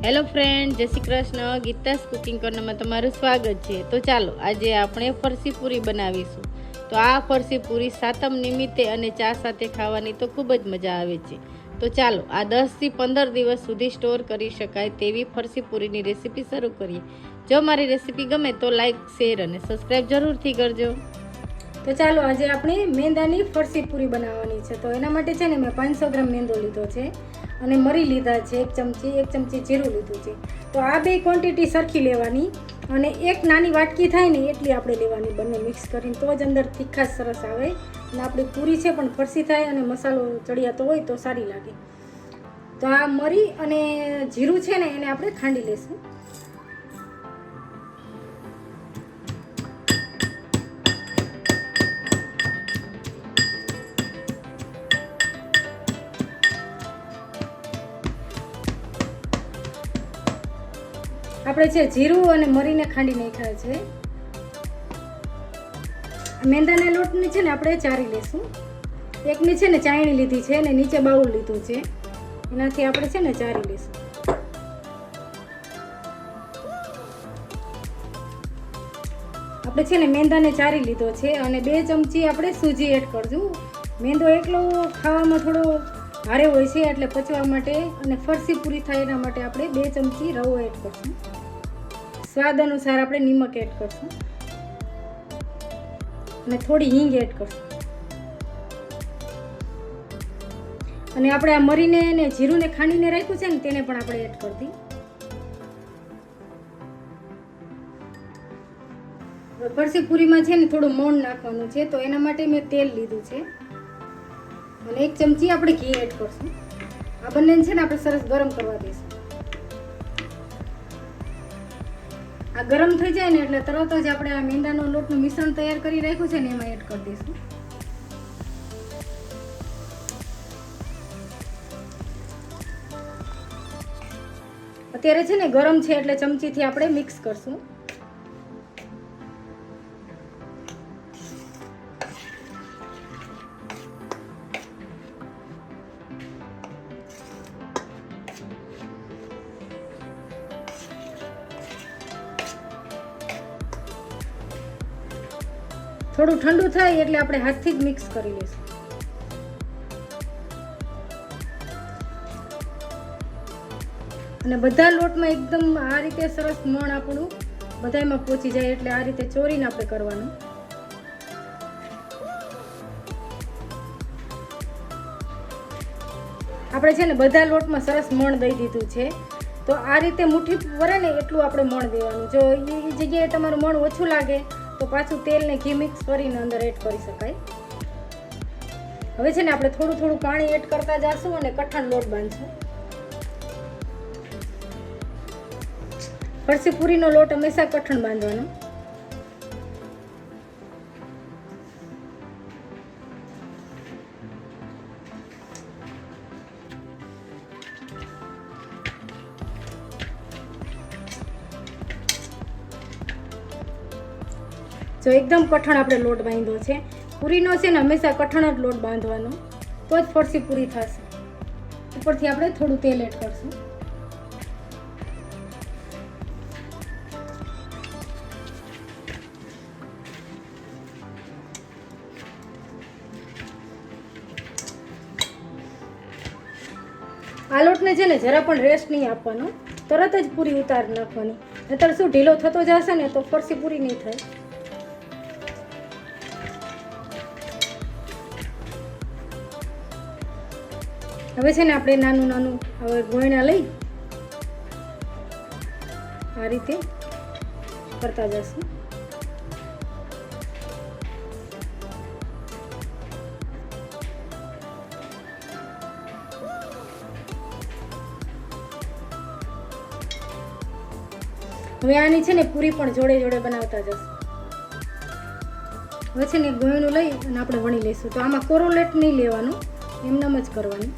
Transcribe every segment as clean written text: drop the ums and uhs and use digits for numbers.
Hello friend, જય Shri Krishna. Geeta's cooking કોર્નરમાં તમારું સ્વાગત છે. તો ચાલો આજે આપણે ફરસી પૂરી બનાવીશું. તો આ ફરસી પૂરી સાતમ નિમિત્તે અને ચા સાથે ખાવાની તો ખૂબ જ મજા આવે છે. તો ચાલો આ 10થી 15 દિવસ સુધી સ્ટોર કરી શકાય તેવી ફરસી પૂરીની રેસીપી શરૂ કરીએ. જો મારી રેસીપી ગમે તો લાઈક, શેર અને સબસ્ક્રાઈબ જરૂરથી કરજો. તો ચાલો આજે આપણે મેંદાની ફરસી પૂરી બનાવવાની છે. તો એના માટે છે ને મેં 500 ગ્રામ મેંદો લીધો છે અને મરી લીધા છે 1 ચમચી જીરું લીધું છે. તો આ બે ક્વોન્ટિટી સરખી લેવાની અને એક નાની વાટકી થાય ને એટલી આપણે લેવાની, બંને મિક્સ કરીને, તો જ અંદર તીખાશ સરસ આવે અને આપણી પૂરી છે પણ ફરસી થાય અને મસાલો ચડિયાતો હોય તો સારી લાગે. તો આ મરી અને જીરું છે ને એને આપણે ખાંડી લઈશું. આપણે છે જીરું અને મરીને ખાંડી નાખ્યા છે. મેંદાના લોટની છે ને આપણે ચારી લઈશું. એકની છે ને ચાયણી લીધી છે અને નીચે બાઉલ લીધું છે, એનાથી આપણે છે ને ચારી લઈશું. આપણે છે ને મેંદાને ચારી લીધો છે અને 2 ચમચી આપણે સૂજી એડ કરશું. મેંદો એકલો ખાવામાં થોડો ભારે હોય છે એટલે પચવા માટે અને ફરસી પૂરી થાય એના માટે આપણે 2 ચમચી રવો એડ કરશું. સ્વાદ અનુસાર આપણે નિમક એડ કરશું અને થોડી હિંગ એડ કરશું. અને આપણે આ મરીને અને જીરુંને ખાંડીને રાખ્યું છે ને તેને પણ આપણે એડ કરી દઈએ. ફરસી પૂરીમાં છે ને થોડું મોણ નાખવાનું છે, તો એના માટે મેં તેલ લીધું છે અને 1 ચમચી આપણે ઘી એડ કરશું. આ બંનેને છે ને આપણે સરસ ગરમ કરવા દઈશું. આ ગરમ થઈ જાય ને એટલે તરત જ આપણે આ મેંદાનો લોટનું મિશ્રણ તૈયાર કરી રાખ્યું છે ને એમાં એડ કરી દઈશું. અત્યારે છે ને ગરમ છે એટલે ચમચીથી આપણે મિક્સ કરશું. થોડું ઠંડુ થાય એટલે આપણે હાથથી જ મિક્સ કરી લઈશું. અને બધા લોટમાં એકદમ આ રીતે સરસ મણ આપણું બધામાં પહોંચી જાય એટલે આ રીતે ચોરીને આપણે કરવાનું. આપણે છે ને બધા લોટમાં સરસ મણ દઈ દીધું છે. તો આ રીતે મુઠ્ઠી ભરે ને એટલું આપણે મણ દેવાનું. જો એ જગ્યાએ તમારું મણ ઓછું લાગે તો પાછું તેલ ને ઘી મિક્સ કરીને અંદર એડ કરી શકાય. હવે છે ને આપણે થોડું થોડું પાણી એડ કરતા જઈશું અને કઠણ લોટ બાંધશું. ફરસી પૂરીનો લોટ હંમેશા કઠણ બાંધવાનો. જો એકદમ કઠણ આપણે લોટ બાંધ્યો છે. પૂરીનો છે ને હંમેશા કઠણ જ લોટ બાંધવાનો, તો જ ફરસી પૂરી થશે. ઉપરથી આપણે થોડું તેલ એડ કરશું. આ લોટને છે ને જરા પણ રેસ્ટ નહીં આપવાનો, તરત જ પૂરી ઉતારી નાખવાની. નહીતર શું ઢીલો થતો જશે ને તો ફરસી પૂરી નહીં થાય. હવે છે ને આપણે નાનું નાનું હવે ગોયણા લઈ આ રીતે કરતા જશું. હવે આની છે ને પૂરી પણ જોડે જોડે બનાવતા જશું. હવે છે ને ગોયણું લઈ અને આપણે વણી લઈશું. તો આમાં કોરોલેટ નહીં લેવાનું, એમનામ જ કરવાનું.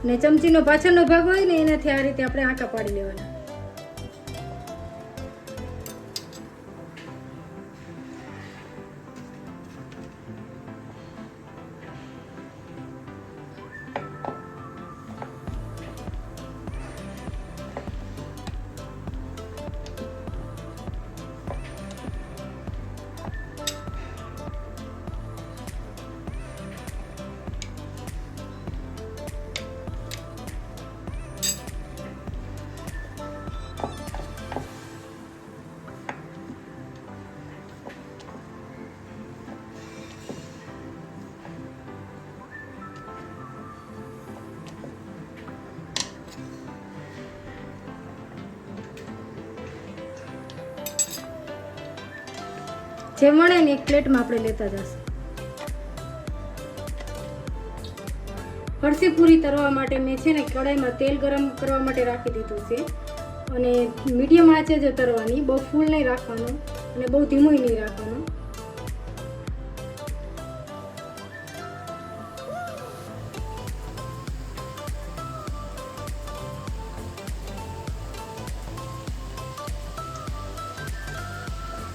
ને ચમચીનો પાછળનો ભાગ હોય ને એનાથી આ રીતે આપણે આંકા પાડી લેવાના. જે વણે ને એક પ્લેટમાં આપણે લેતા જશું. ફરસી પૂરી તળવા માટે મેં છે ને કઢાઈમાં તેલ ગરમ કરવા માટે રાખી દીધું છે અને મીડિયમ આંચે જ તળવાની, બહુ ફૂલ નહીં રાખવાનું અને બહુ ધીમું નહીં રાખવાનું.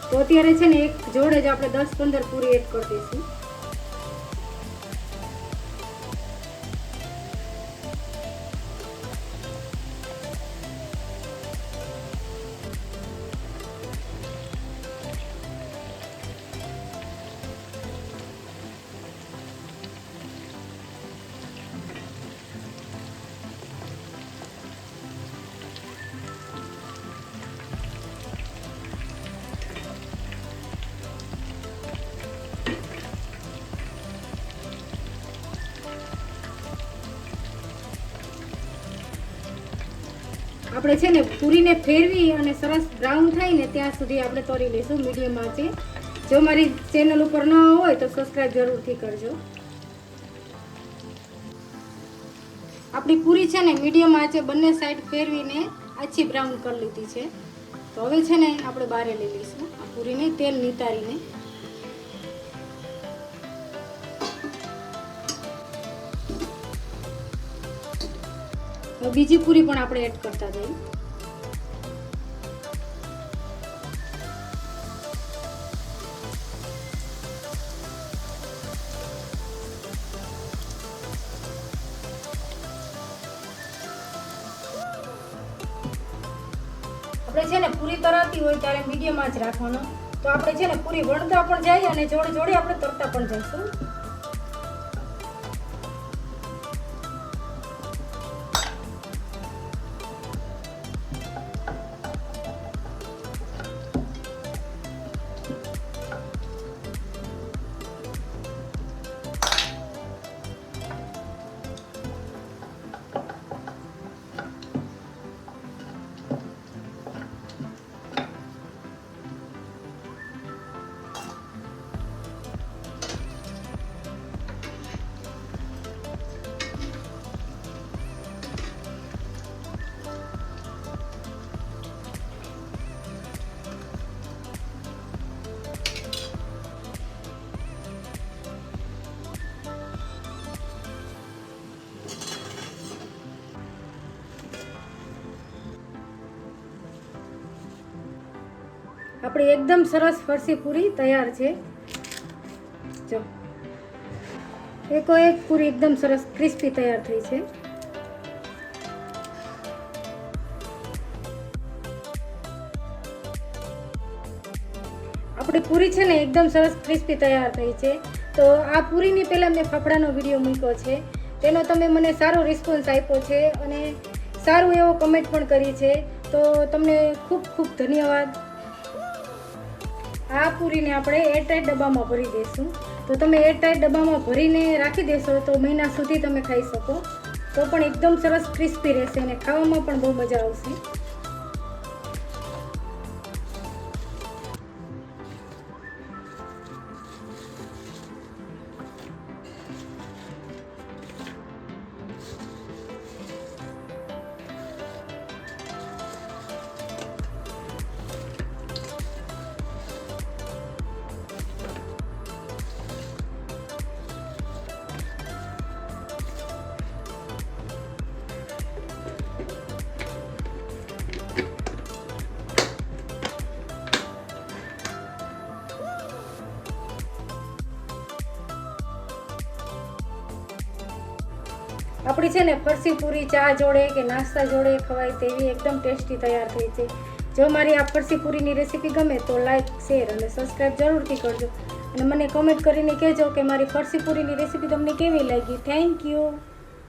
તો અત્યારે છે ને એક જોડે જ આપણે 10-15 પૂરી એડ કરી દઈશું. આપણે છે ને પૂરીને ફેરવી અને સરસ બ્રાઉન થાય ને ત્યાં સુધી આપણે તળી લઈશું મીડિયમ આંચે. જો મારી ચેનલ ઉપર ન હોય તો સબસ્ક્રાઈબ જરૂરથી કરજો. આપણી પૂરી છે ને મીડિયમ આંચે બંને સાઈડ ફેરવીને આછી બ્રાઉન કરી લીધી છે. તો હવે છે ને આપણે બહાર લઈ લઈશું આ પૂરીને તેલ નિતારીને. બીજી પૂરી પણ આપણે એડ કરતા જઈએ. આપણે છે ને પૂરી તળાતી હોય ત્યારે મીડિયમ આંચ રાખવાનો. તો આપણે છે ને પૂરી વણતા પણ જાય અને જોડે જોડે આપણે તળતા પણ જઈશું. આપણી એકદમ સરસ ફરસી પૂરી તૈયાર છે. જો એક પૂરી એકદમ સરસ ક્રિસ્પી તૈયાર થઈ છે. આપણી પૂરી છે ને એકદમ સરસ ક્રિસ્પી તૈયાર થઈ છે. તો આ પૂરીની પહેલાં મેં ફાફડાનો વિડીયો મૂક્યો છે, તેનો તમે મને સારો રિસ્પોન્સ આપ્યો છે અને સારું એવો કમેન્ટ પણ કરી છે. તો તમને ખૂબ ખૂબ ધન્યવાદ. આ પૂરીને આપણે એરટાઈટ ડબ્બામાં ભરી દઈશું. તો તમે એરટાઈટ ડબ્બામાં ભરીને રાખી દેશો તો મહિના સુધી તમે ખાઈ શકો. તો પણ એકદમ સરસ ક્રિસ્પી રહેશે અને ખાવામાં પણ બહુ મજા આવશે. આપણી છે ને ફરસી પૂરી ચા જોડે કે નાસ્તા જોડે ખવાય તેવી એકદમ ટેસ્ટી તૈયાર થઈ છે. જો મારી આ ફરસી પૂરીની રેસીપી ગમે તો લાઈક, શેર અને સબસ્ક્રાઈબ જરૂરથી કરજો અને મને કમેન્ટ કરીને કહેજો કે મારી ફરસી પૂરીની રેસીપી તમને કેવી લાગી. Thank you.